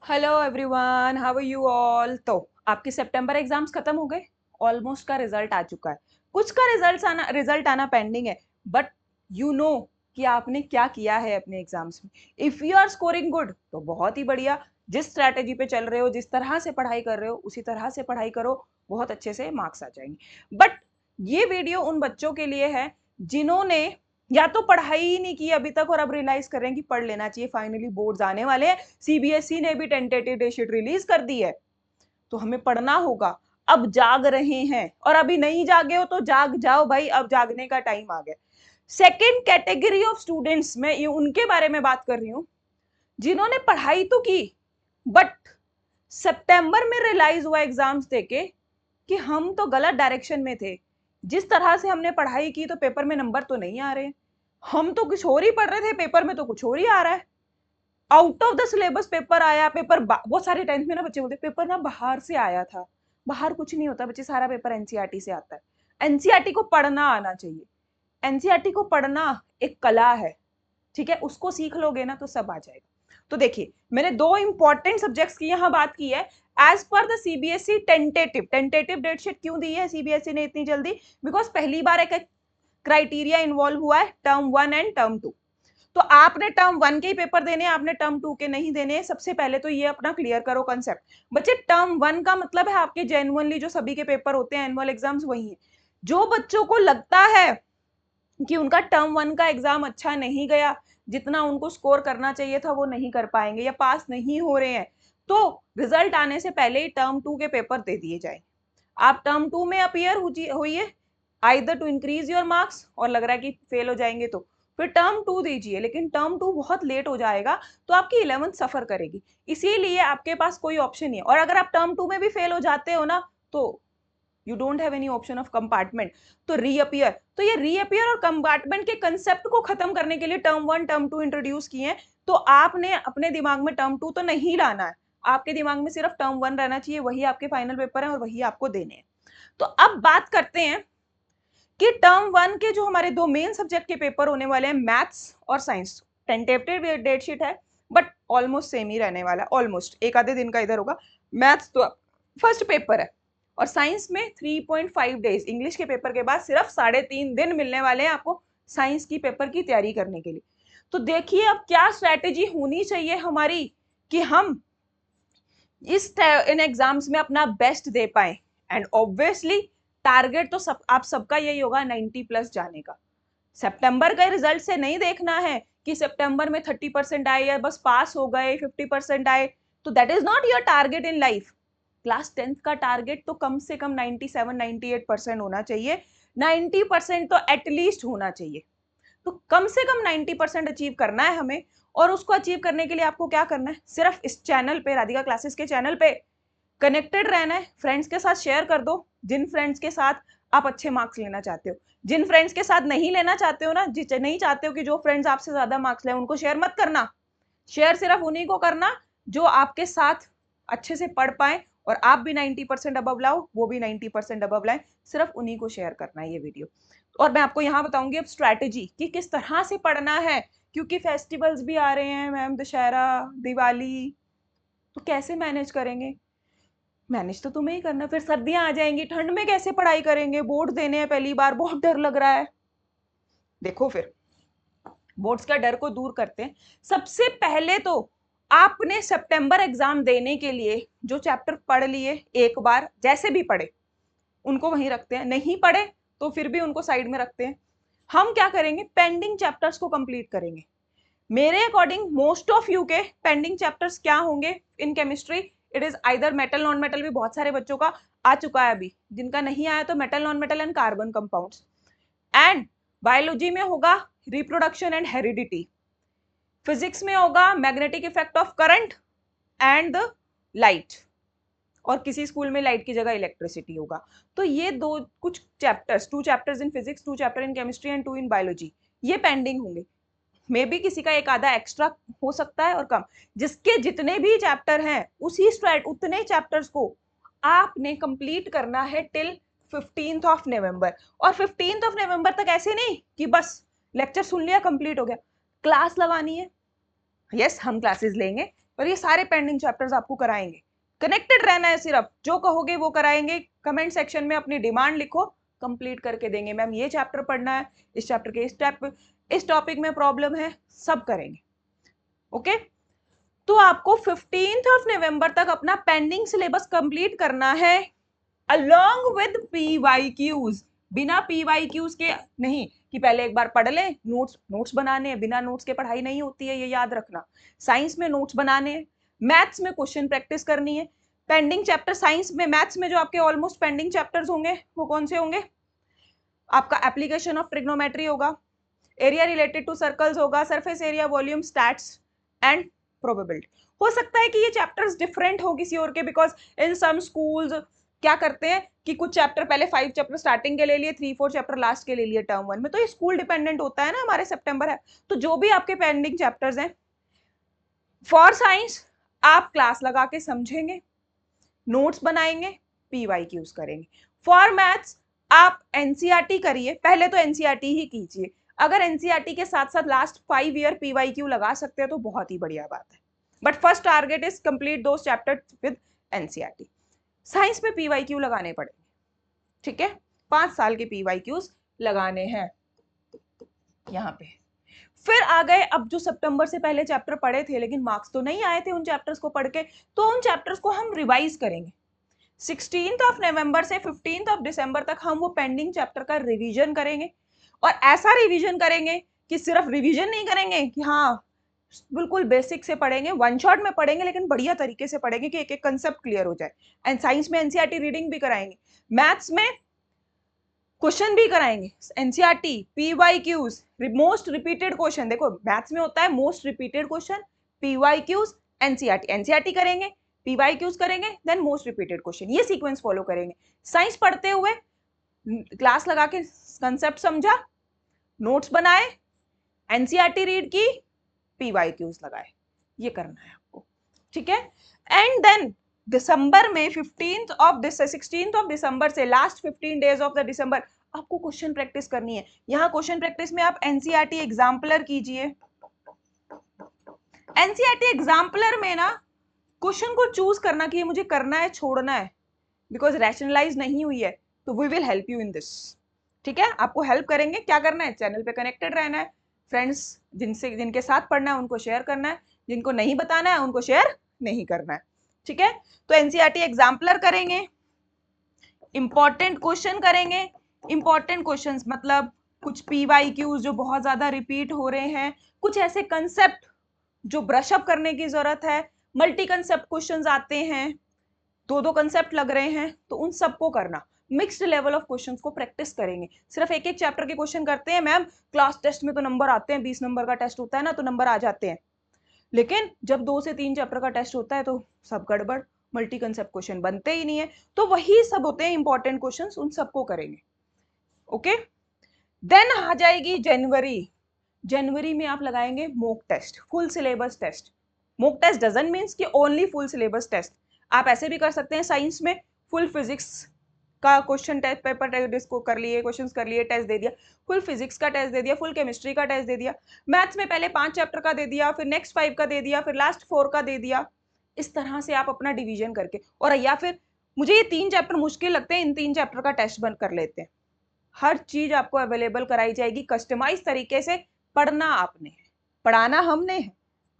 Hello everyone, how are you all. तो आपके सितंबर exams खत्म हो गए। ऑलमोस्ट का रिजल्ट आ चुका है। कुछ का रिजल्ट आना पेंडिंग है। बट यू नो कि आपने क्या किया है अपने एग्जाम्स में। If you are scoring good तो बहुत ही बढ़िया। जिस स्ट्रैटेजी पे चल रहे हो, जिस तरह से पढ़ाई कर रहे हो, उसी तरह से पढ़ाई करो, बहुत अच्छे से मार्क्स आ जाएंगे। बट ये वीडियो उन बच्चों के लिए है जिन्होंने या तो पढ़ाई ही नहीं की अभी तक और अब रियलाइज कर रहे हैं कि पढ़ लेना चाहिए, फाइनली बोर्ड्स आने वाले हैं। सीबीएसई ने भी टेंटेटिव डेट शीट रिलीज कर दी है, तो हमें पढ़ना होगा। अब जाग रहे हैं और अभी नहीं जागे हो तो जाग जाओ भाई, अब जागने का टाइम आ गया। सेकेंड कैटेगरी ऑफ स्टूडेंट्स, मैं ये उनके बारे में बात कर रही हूं जिन्होंने पढ़ाई तो की, बट सितंबर में रियलाइज हुआ एग्जाम्स देके कि हम तो गलत डायरेक्शन में थे। जिस तरह से हमने पढ़ाई की तो पेपर में नंबर तो नहीं आ रहे। हम तो कुछ और ही पढ़ रहे थे, पेपर में तो कुछ और ही आ रहा है। Out of the syllabus paper आया। पेपर बहुत सारे टेंथ में ना बच्चे बोलते पेपर ना बाहर से आया था। बाहर कुछ नहीं होता बच्चे, सारा पेपर एनसीईआरटी से आता है। एनसीईआरटी को पढ़ना आना चाहिए। एनसीईआरटी को पढ़ना एक कला है, ठीक है। उसको सीख लोगे ना तो सब आ जाएगा। तो देखिए, मैंने दो इंपॉर्टेंट सब्जेक्ट्स की यहाँ बात की है। As per the CBSE tentative date sheet क्यों दी है सीबीएसई ने इतनी जल्दी? बिकॉज पहली बार एक क्राइटेरिया इन्वॉल्व हुआ है, टर्म 1 एंड टर्म 2। तो आपने टर्म 1 के ही पेपर देने हैं, आपने टर्म 2 के नहीं देने। सबसे पहले तो ये अपना क्लियर करो कंसेप्ट। बच्चे, टर्म 1 का मतलब है आपके जेन्युइनली जो सभी के पेपर होते हैं, एनुअल एग्जाम्स, वही है। जो बच्चों को लगता है कि उनका टर्म 1 का एग्जाम अच्छा नहीं गया, जितना उनको स्कोर करना चाहिए था वो नहीं कर पाएंगे या पास नहीं हो रहे हैं, तो रिजल्ट आने से पहले ही टर्म 2 के पेपर दे दिए जाए। आप टर्म 2 में अपियर होइए either to increase your marks, और लग रहा है कि फेल हो जाएंगे तो फिर टर्म 2 दीजिए। लेकिन टर्म 2 बहुत लेट हो जाएगा तो आपकी 11th सफर करेगी। इसीलिए आपके पास कोई ऑप्शन नहीं है। और अगर आप टर्म 2 में भी फेल हो जाते हो ना, तो you don't have any option of compartment, तो रीअपियर। तो ये रीअपियर और कंपार्टमेंट के कंसेप्ट को खत्म करने के लिए टर्म 1 टर्म 2 इंट्रोड्यूस किए हैं। तो आपने अपने दिमाग में टर्म 2 तो नहीं लाना है। आपके दिमाग में सिर्फ टर्म 1 रहना चाहिए, वही आपके फाइनल पेपर है और वही आपको देने हैं। तो अब बात करते हैं कि टर्म 1 के जो हमारे दो मेन सब्जेक्ट के पेपर होने वाले हैं, मैथ्स और साइंस। टेंटेटिव डेट शीट है बट ऑलमोस्ट सेम ही रहने वाला है। ऑलमोस्ट एक आधे दिन का इधर होगा। मैथ्स तो फर्स्ट पेपर है और साइंस में 3.5 डेज, इंग्लिश के पेपर के बाद सिर्फ 3.5 दिन मिलने वाले हैं आपको साइंस की पेपर की तैयारी करने के लिए। तो देखिए अब क्या स्ट्रैटेजी होनी चाहिए हमारी कि हम इन एग्जाम्स में अपना बेस्ट दे पाए। एंड ऑब्वियसली टारगेट तो आप सबका यही होगा 90 प्लस जाने का। सितंबर के रिजल्ट से नहीं देखना है कि सितंबर में 30% आए या बस पास हो गए, 50% आए। तो that is not your target in life. Class 10th का टारगेट तो कम से कम 97-98% होना चाहिए। 90% तो एटलीस्ट होना चाहिए। तो कम से कम 90% अचीव करना है हमें। और उसको अचीव करने के लिए आपको क्या करना है? सिर्फ इस चैनल पे, राधिका क्लासेस के चैनल पे कनेक्टेड रहना है। फ्रेंड्स के साथ शेयर कर दो, जिन फ्रेंड्स के साथ आप अच्छे मार्क्स लेना चाहते हो। जिन फ्रेंड्स के साथ नहीं लेना चाहते हो ना, नहीं चाहते हो कि जो फ्रेंड्स आपसे ज्यादा मार्क्स लें, उनको शेयर मत करना। शेयर सिर्फ उन्हीं को करना जो आपके साथ अच्छे से पढ़ पाए और आप भी 90% अबव लाओ, वो भी 90% अबव लाए। सिर्फ उन्हीं को शेयर करना है ये वीडियो। और मैं आपको यहाँ बताऊंगी अब स्ट्रैटेजी कि किस तरह से पढ़ना है, क्योंकि फेस्टिवल्स भी आ रहे हैं मैम, दशहरा, दिवाली। तो कैसे मैनेज करेंगे? मैनेज तो तुम्हें ही करना। फिर सर्दियां आ जाएंगी, ठंड में कैसे पढ़ाई करेंगे? बोर्ड देने हैं पहली बार, बहुत डर लग रहा है। देखो, फिर बोर्ड्स का डर को दूर करते हैं। सबसे पहले तो आपने सितंबर एग्जाम देने के लिए जो चैप्टर पढ़ लिए, एक बार जैसे भी पढ़े उनको वहीं रखते हैं। नहीं पढ़े तो फिर भी उनको साइड में रखते हैं। हम क्या करेंगे? पेंडिंग चैप्टर्स को कंप्लीट करेंगे। मेरे अकॉर्डिंग मोस्ट ऑफ यू के पेंडिंग चैप्टर्स क्या होंगे in chemistry? It is either metal non metal, भी बहुत सारे बच्चों का आ चुका है। अभी जिनका नहीं आया तो metal non metal and carbon compounds. And biology में होगा रिप्रोडक्शन एंड हेरिडिटी। फिजिक्स में होगा magnetic effect of current and the light. और किसी स्कूल में लाइट की जगह इलेक्ट्रिसिटी होगा। तो ये दो कुछ chapters, 2 chapters in physics, 2 chapter in chemistry and 2 in biology, ये पेंडिंग होंगे। मे बी किसी का एक आधा एक्स्ट्रा हो सकता है और कम। जिसके जितने भी चैप्टर हैं उतने चैप्टर्स को आपने कंप्लीट करना है टिल 15th ऑफ नवंबर। और 15th ऑफ नवंबर तक ऐसे नहीं कि बस लेक्चर सुन लिया कंप्लीट हो गया। क्लास लगानी है। यस, हम क्लासेस लेंगे, और ये सारे पेंडिंग चैप्टर्स आपको कराएंगे। कनेक्टेड रहना है, सिर्फ जो कहोगे वो कराएंगे। कमेंट सेक्शन में अपनी डिमांड लिखो, कंप्लीट करके देंगे। मैम ये चैप्टर पढ़ना है, इस चैप्टर के इस टॉपिक में प्रॉब्लम है, सब करेंगे। ओके, तो आपको 15 नवंबर तक अपना पेंडिंग सिलेबस कंप्लीट करना है अलोंग विद PYQs। बिना PYQs के नहीं कि पहले एक बार पढ़ लें, नोट्स बनाने हैं, बिना नोट्स के पढ़ाई नहीं होती है, ये याद रखना। साइंस में नोट्स बनाने हैं, मैथ्स में क्वेश्चन प्रैक्टिस करनी है। पेंडिंग चैप्टर साइंस में, मैथ्स में जो आपके ऑलमोस्ट पेंडिंग चैप्टर्स होंगे वो कौन से होंगे? आपका एप्लीकेशन ऑफ ट्रिग्नोमेट्री होगा, एरिया रिलेटेड टू सर्कल्स होगा, surface area, volume, stats and probability. हो सकता है कि ये चैप्टर्स डिफरेंट हो किसी और के, बिकॉज इन सम स्कूल्स क्या करते हैं कि कुछ चैप्टर पहले 5 चैप्टर स्टार्टिंग के ले लिए, 3-4 चैप्टर लास्ट के ले लिए टर्म 1 में। तो ये स्कूल डिपेंडेंट होता है ना, हमारे सितंबर है। तो जो भी आपके पेंडिंग चैप्टर्स हैं फॉर साइंस, आप क्लास लगा के समझेंगे, नोट्स बनाएंगे, PYQs करेंगे। फॉर मैथ्स आप एनसीईआरटी करिए, पहले तो एनसीईआरटी ही कीजिए। अगर एनसीईआरटी के साथ साथ लास्ट 5 ईयर PYQ लगा सकते हैं तो बहुत ही बढ़िया बात है। But first target is complete those chapters with NCERT. Science में PYQ लगाने पड़ेंगे, ठीक है, 5 साल के PYQs लगाने हैं यहाँ पे। फिर आ गए, अब जो सितंबर से पहले चैप्टर पढ़े थे लेकिन मार्क्स तो नहीं आए थे उन चैप्टर्स को पढ़ के, तो उन चैप्टर्स को हम रिवाइज करेंगे। 16 नवंबर से 15 दिसंबर तक हम वो पेंडिंग चैप्टर का रिवीजन करेंगे। और ऐसा रिवीजन करेंगे कि सिर्फ रिवीजन नहीं करेंगे कि हाँ बिल्कुल बेसिक से पढ़ेंगे, वन शॉट में पढ़ेंगे, लेकिन बढ़िया तरीके से पढ़ेंगे कि एक एक कंसेप्ट क्लियर हो जाए। एंड साइंस में एनसीईआरटी रीडिंग भी कराएंगे, मैथ्स में क्वेश्चन भी कराएंगे, NCERT, PYQs, most repeated question. देखो मैथ्स में होता है most repeated question, PYQs, NCERT करेंगे, PYQs करेंगे, देन मोस्ट रिपीटेड क्वेश्चन। ये सीक्वेंस फॉलो करेंगे। साइंस पढ़ते हुए क्लास लगा के कंसेप्ट समझा, नोट्स बनाए, एनसीईआरटी रीड की, PYQs लगाए, ये करना है आपको, ठीक है। एंड देन दिसंबर में 16 दिसंबर से लास्ट 15 डेज ऑफ द दिसंबर आपको क्वेश्चन प्रैक्टिस करनी है। यहाँ क्वेश्चन प्रैक्टिस में आप एनसीईआरटी एग्जाम्पलर कीजिए। एनसीईआरटी एग्जाम्पलर में ना क्वेश्चन को चूज करना कि ये मुझे करना है छोड़ना है, बिकॉज रैशनलाइज नहीं हुई है, तो we will help you in this, ठीक है। आपको हेल्प करेंगे। क्या करना है? चैनल पे कनेक्टेड रहना है, फ्रेंड्स जिनके साथ पढ़ना है उनको शेयर करना है, जिनको नहीं बताना है उनको शेयर नहीं करना है, ठीक है। तो एनसीईआरटी एग्जाम्पलर करेंगे, इंपॉर्टेंट क्वेश्चन करेंगे। इंपॉर्टेंट क्वेश्चंस मतलब कुछ PYQs जो बहुत ज्यादा रिपीट हो रहे हैं, कुछ ऐसे कंसेप्ट जो ब्रश अप करने की जरूरत है, मल्टी कंसेप्ट क्वेश्चंस आते हैं, 2-2 कंसेप्ट लग रहे हैं, तो उन सबको करना। मिक्स्ड लेवल ऑफ क्वेश्चंस को प्रैक्टिस करेंगे। सिर्फ एक एक चैप्टर के क्वेश्चन करते हैं मैम, क्लास टेस्ट में तो नंबर आते हैं, 20 नंबर का टेस्ट होता है ना तो नंबर आ जाते हैं, लेकिन जब 2 से 3 चैप्टर का टेस्ट होता है तो सब गड़बड़, मल्टी कंसेप्ट क्वेश्चन बनते ही नहीं है। तो वही सब होते हैं इंपॉर्टेंट क्वेश्चंस, उन सबको करेंगे, ओके। देन आ जाएगी जनवरी। जनवरी में आप लगाएंगे mock test, full syllabus test. Mock test doesn't means कि ओनली फुल सिलेबस टेस्ट, आप ऐसे भी कर सकते हैं। साइंस में फुल फिजिक्स का क्वेश्चन टेस्ट पेपर डिस्को कर लिए, क्वेश्चंस कर लिए, टेस्ट दे दिया, फुल फिजिक्स का टेस्ट दे दिया, फुल केमिस्ट्री का टेस्ट दे दिया, मैथ्स में पहले 5 चैप्टर का दे दिया, फिर नेक्स्ट 5 का दे दिया, फिर लास्ट 4 का दे दिया। इस तरह से आप अपना डिवीजन करके, और या फिर मुझे ये 3 चैप्टर मुश्किल लगते हैं, इन 3 चैप्टर का टेस्ट बंद कर लेते हैं। हर चीज आपको अवेलेबल कराई जाएगी कस्टमाइज तरीके से। पढ़ना आपने है, पढ़ाना हमने है,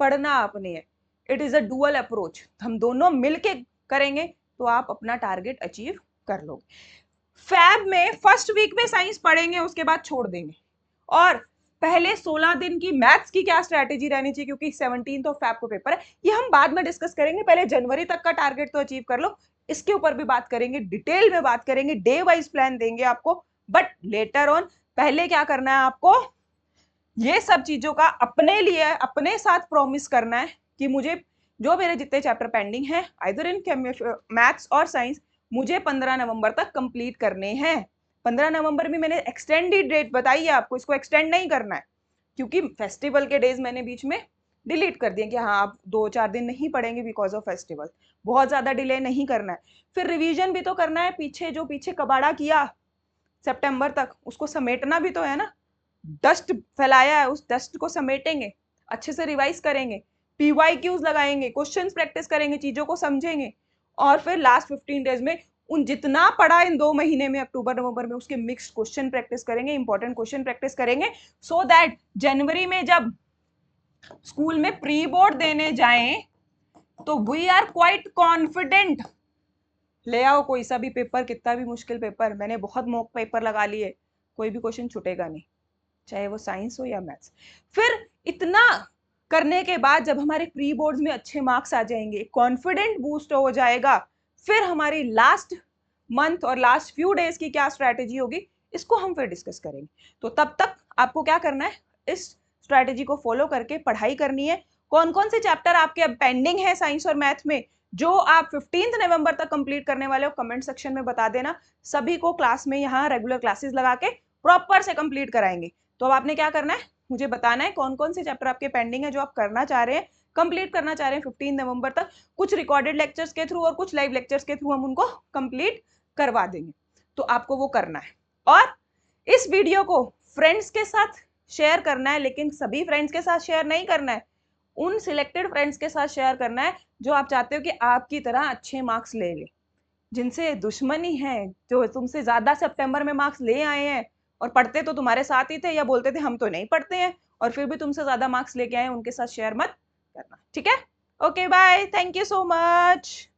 पढ़ना आपने है। It is a dual approach, हम दोनों मिलके करेंगे तो आप अपना टारगेट अचीव कर लोगे। फैब में फर्स्ट वीक में साइंस पढ़ेंगे, उसके बाद छोड़ देंगे। और पहले 16 दिन की मैथ्स की क्या स्ट्रैटेजी रहनी चाहिए, क्योंकि 17 फैब को पेपर है, ये हम बाद में डिस्कस करेंगे। पहले जनवरी तक का टारगेट तो अचीव कर लो, इसके ऊपर भी बात करेंगे, डिटेल में बात करेंगे, डे वाइज प्लान देंगे आपको, बट लेटर ऑन। पहले क्या करना है आपको, ये सब चीजों का अपने लिए अपने साथ प्रॉमिस करना है कि मुझे जो मेरे जितने चैप्टर पेंडिंग हैं आइदर इन मैथ्स और साइंस, मुझे 15 नवंबर तक कंप्लीट करने हैं। 15 नवंबर में मैंने एक्सटेंडेड डेट बताई है आपको, इसको एक्सटेंड नहीं करना है, क्योंकि फेस्टिवल के डेज मैंने बीच में डिलीट कर दिए कि हाँ आप 2-4 दिन नहीं पढ़ेंगे बिकॉज ऑफ फेस्टिवल। बहुत ज्यादा डिले नहीं करना है। फिर रिवीजन भी तो करना है, पीछे कबाड़ा किया सितंबर तक, उसको समेटना भी तो है ना। डस्ट फैलाया है, उस डस्ट को समेटेंगे, अच्छे से रिवाइज करेंगे, PYQs लगाएंगे, क्वेश्चंस प्रैक्टिस करेंगे, चीजों को समझेंगे, और फिर लास्ट 15 डेज में उन जितना पढ़ा इन 2 महीने में अक्टूबर नवंबर में उसके मिक्स्ड क्वेश्चन प्रैक्टिस करेंगे, इंपॉर्टेंट क्वेश्चन प्रैक्टिस करेंगे, सो दैट जनवरी में जब स्कूल में प्री बोर्ड देने जाएं तो वी आर क्वाइट कॉन्फिडेंट। ले आओ कोई सा भी पेपर, कितना भी मुश्किल पेपर, मैंने बहुत मॉक पेपर लगा लिए, कोई भी क्वेश्चन छूटेगा नहीं, चाहे वो साइंस हो या मैथ्स। फिर इतना करने के बाद जब हमारे प्री बोर्ड्स में अच्छे मार्क्स आ जाएंगे, कॉन्फिडेंट बूस्ट हो जाएगा, फिर हमारी लास्ट मंथ और लास्ट फ्यू डेज की क्या स्ट्रैटेजी होगी, इसको हम फिर डिस्कस करेंगे। तो तब तक आपको क्या करना है, इस स्ट्रैटेजी को फॉलो करके पढ़ाई करनी है। कौन कौन से चैप्टर आपके अब पेंडिंग है साइंस और मैथ में, जो आप 15 नवंबर तक कंप्लीट करने वाले हो, कमेंट सेक्शन में बता देना। सभी को क्लास में यहाँ रेगुलर क्लासेस लगा के प्रॉपर से कंप्लीट कराएंगे। तो अब आपने क्या करना है, मुझे बताना है कौन कौन से चैप्टर आपके पेंडिंग है जो आप करना चाह रहे हैं, कंप्लीट करना चाह रहे हैं 15 नवंबर तक। कुछ रिकॉर्डेड लेक्चर्स के थ्रू और कुछ लाइव लेक्चर्स के थ्रू हम उनको कंप्लीट करवा देंगे, तो आपको वो करना है। और इस वीडियो को फ्रेंड्स के साथ शेयर करना है, लेकिन सभी फ्रेंड्स के साथ शेयर नहीं करना है, उन सिलेक्टेड फ्रेंड्स के साथ शेयर करना है जो आप चाहते हो कि आपकी तरह अच्छे मार्क्स ले ले, जिनसे दुश्मनी है, जो तुमसे ज्यादा सितंबर में मार्क्स ले आए हैं और पढ़ते तो तुम्हारे साथ ही थे या बोलते थे हम तो नहीं पढ़ते हैं और फिर भी तुमसे ज्यादा मार्क्स लेके आए, उनके साथ शेयर मत करना, ठीक है? Okay bye, thank you so much.